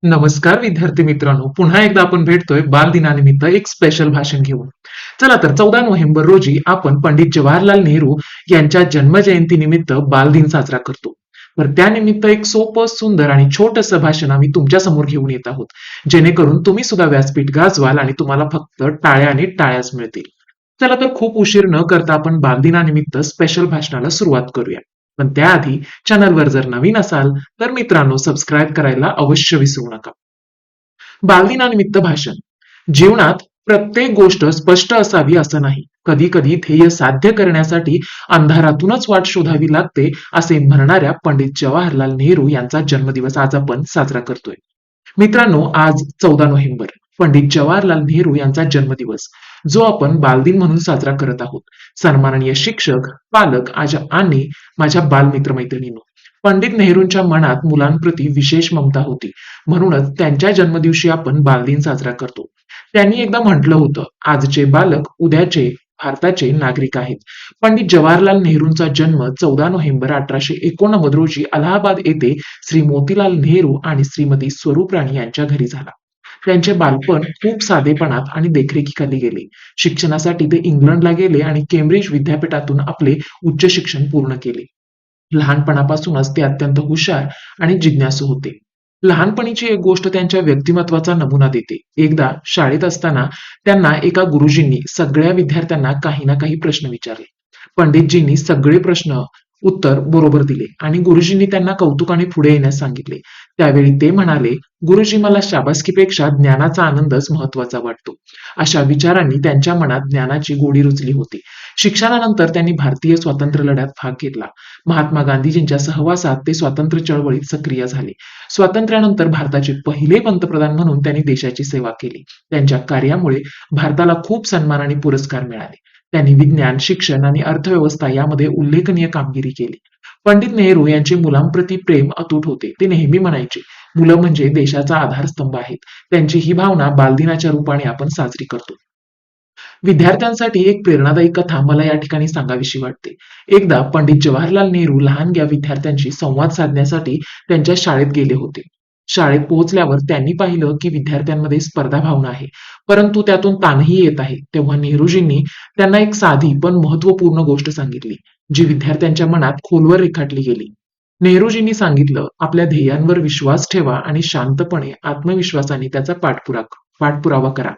नमस्कार विद्यार्थी मित्रांनो, पुन्हा एकदा आपण भेटतोय बालदिनानिमित्त एक स्पेशल भाषण घेऊन. चला तर 14 नोव्हेंबर रोजी आपण पंडित जवाहरलाल नेहरू यांच्या जन्मजयंतीनिमित्त बालदिन साजरा करतो. तर त्यानिमित्त एक सोपं, सुंदर आणि छोटंसं भाषण आम्ही तुमच्या समोर घेऊन येत आहोत, जेणेकरून तुम्ही सुद्धा व्यासपीठ गाजवाल आणि तुम्हाला फक्त टाळ्या आणि टाळ्याच मिळतील. चला तर खूप उशीर न करता आपण बालदिनानिमित्त स्पेशल भाषणाला सुरुवात करूया. पण त्याआधी चॅनलवर जर नवीन असाल तर मित्रांनो सबस्क्राईब करायला अवश्य विसरू नका. बालदिनानिमित्त भाषण. जीवनात प्रत्येक गोष्ट स्पष्ट असावी असं नाही. कधी कधी ध्येय साध्य करण्यासाठी अंधारातूनच वाट शोधावी लागते, असे म्हणणाऱ्या पंडित जवाहरलाल नेहरू यांचा जन्मदिवस आज आपण साजरा करतोय. मित्रांनो, आज 14 नोव्हेंबर, पंडित जवाहरलाल नेहरू यांचा जन्मदिवस, जो आपण बालदिन म्हणून साजरा करत आहोत. सन्माननीय शिक्षक, पालक आणि माझ्या बालमित्र मैत्रिणींनो, पंडित नेहरूंच्या मनात मुलांप्रती विशेष ममता होती. म्हणूनच त्यांच्या जन्मदिवशी आपण बालदिन साजरा करतो. त्यांनी एकदा म्हटलं होतं, आजचे बालक उद्याचे भारताचे नागरिक आहेत. पंडित जवाहरलाल नेहरूंचा जन्म 14 नोव्हेंबर 1889 रोजी अलाहाबाद येथे श्री मोतीलाल नेहरू आणि श्रीमती स्वरूप राणी यांच्या घरी झाला. त्यांचे बालपण खूप साधेपणात आणि देखरेखीखाली गेले. शिक्षणासाठी ते इंग्लंडला गेले आणि केम्ब्रिज विद्यापीठातून आपले उच्च शिक्षण पूर्ण केले. लहानपणापासूनच ते अत्यंत हुशार आणि जिज्ञासू होते. लहानपणीची एक गोष्ट त्यांच्या व्यक्तिमत्वाचा नमुना देते. एकदा शाळेत असताना त्यांना एका गुरुजींनी सगळ्या विद्यार्थ्यांना काही ना काही प्रश्न विचारले. पंडितजींनी सगळे प्रश्न उत्तर बरोबर दिले आणि गुरुजींनी त्यांना कौतुकाने पुढे येण्यास सांगितले. त्यावेळी ते म्हणाले, गुरुजी, मला शाबासकीपेक्षा ज्ञानाचा आनंदच महत्वाचा वाटतो. अशा विचारांनी त्यांच्या मनात ज्ञानाची गोडी रुजली होती. शिक्षणानंतर त्यांनी भारतीय स्वातंत्र्य लढ्यात भाग घेतला. महात्मा गांधीजींच्या सहवासात ते स्वातंत्र्य चळवळीत सक्रिय झाले. स्वातंत्र्यानंतर भारताचे पहिले पंतप्रधान म्हणून त्यांनी देशाची सेवा केली. त्यांच्या कार्यामुळे भारताला खूप सन्मान आणि पुरस्कार मिळाले. त्यांनी विज्ञान, शिक्षण आणि अर्थव्यवस्था यामध्ये उल्लेखनीय कामगिरी केली. पंडित नेहरू यांचे मुलांप्रती प्रेम अतूट होते. ते नेहमी म्हणायचे, मुलं म्हणजे देशाचा आधारस्तंभ आहेत. त्यांची ही भावना बालदिनाच्या रूपाने आपण साजरी करतो. विद्यार्थ्यांसाठी एक प्रेरणादायी कथा मला या ठिकाणी सांगावीशी वाटते. एकदा पंडित जवाहरलाल नेहरू लहानग्या विद्यार्थ्यांशी संवाद साधण्यासाठी त्यांच्या शाळेत गेले होते. शाळेत पोहोचल्यावर त्यांनी पाहिलं की विद्यार्थ्यांमध्ये स्पर्धा भावना आहे, परंतु त्यातून ताणही येत आहे. तेव्हा नेहरूजींनी त्यांना एक साधी पण महत्वपूर्ण गोष्ट सांगितली, जी विद्यार्थ्यांच्या मनात खोलवर रेखाटली गेली. नेहरूजींनी सांगितलं, आपल्या ध्येयांवर विश्वास ठेवा आणि शांतपणे, आत्मविश्वासाने त्याचा पाठपुरावा करा.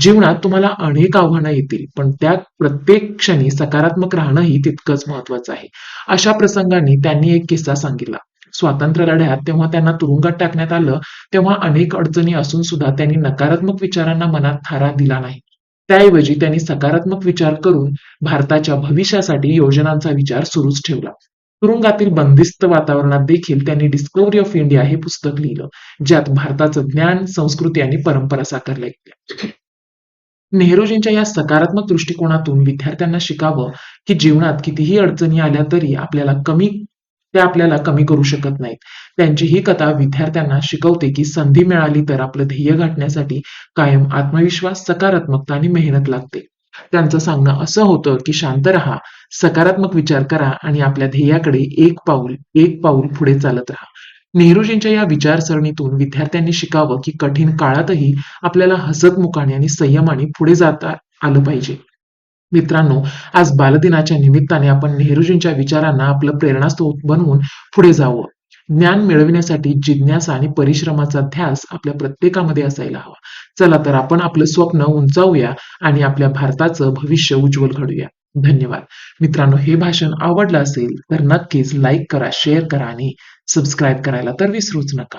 जीवनात तुम्हाला अनेक आव्हानं येतील, पण त्या प्रत्येक क्षणी सकारात्मक राहणंही तितकंच महत्वाचं आहे. अशा प्रसंगांनी त्यांनी एक किस्सा सांगितला. स्वातंत्र्य लढ्यात तेव्हा त्यांना तुरुंगात टाकण्यात आलं, तेव्हा अनेक अडचणी असून सुद्धा त्यांनी नकारात्मक विचारांना मनात थारा दिला नाही. त्याऐवजी त्यांनी सकारात्मक विचार करून भारताच्या भविष्यासाठी योजनांचा विचार सुरूच ठेवला. तुरुंगातील बंदिस्त वातावरणात देखील त्यांनी डिस्कव्हरी ऑफ इंडिया हे पुस्तक लिहिलं, ज्यात भारताचं ज्ञान, संस्कृती आणि परंपरा साकारल्या गेल्या. नेहरूजींच्या या सकारात्मक दृष्टिकोनातून विद्यार्थ्यांना शिकावं की जीवनात कितीही अडचणी आल्या तरी आपल्याला कमी करू शकत नाहीत. त्यांची ही कथा विद्यार्थ्यांना शिकवते की संधी मिळाली तर आपलं ध्येय गाठण्यासाठी कायम आत्मविश्वास, सकारात्मकता आणि मेहनत लागते. त्यांचं सांगणं असं होतं की शांत राहा, सकारात्मक विचार करा आणि आपल्या ध्येयाकडे एक पाऊल पुढे चालत राहा. नेहरूजींच्या या विचारसरणीतून विद्यार्थ्यांनी शिकावं की कठीण काळातही आपल्याला हसतमुखाने आणि संयमाने पुढे जाता आलं पाहिजे. मित्रांनो, आज बालदिनाच्या निमित्ताने आपण नेहरूजींच्या विचारांना आपलं प्रेरणास्त्रोत बनवून पुढे जावं. ज्ञान मिळविण्यासाठी जिज्ञासा आणि परिश्रमाचा ध्यास आपल्या प्रत्येकामध्ये असायला हवा. चला तर आपण आपलं स्वप्न उंचावूया आणि आपल्या भारताचं भविष्य उज्ज्वल घडूया. धन्यवाद. मित्रांनो, हे भाषण आवडलं असेल तर नक्कीच लाईक करा, शेअर करा आणि सबस्क्राईब करायला तर विसरूच नका.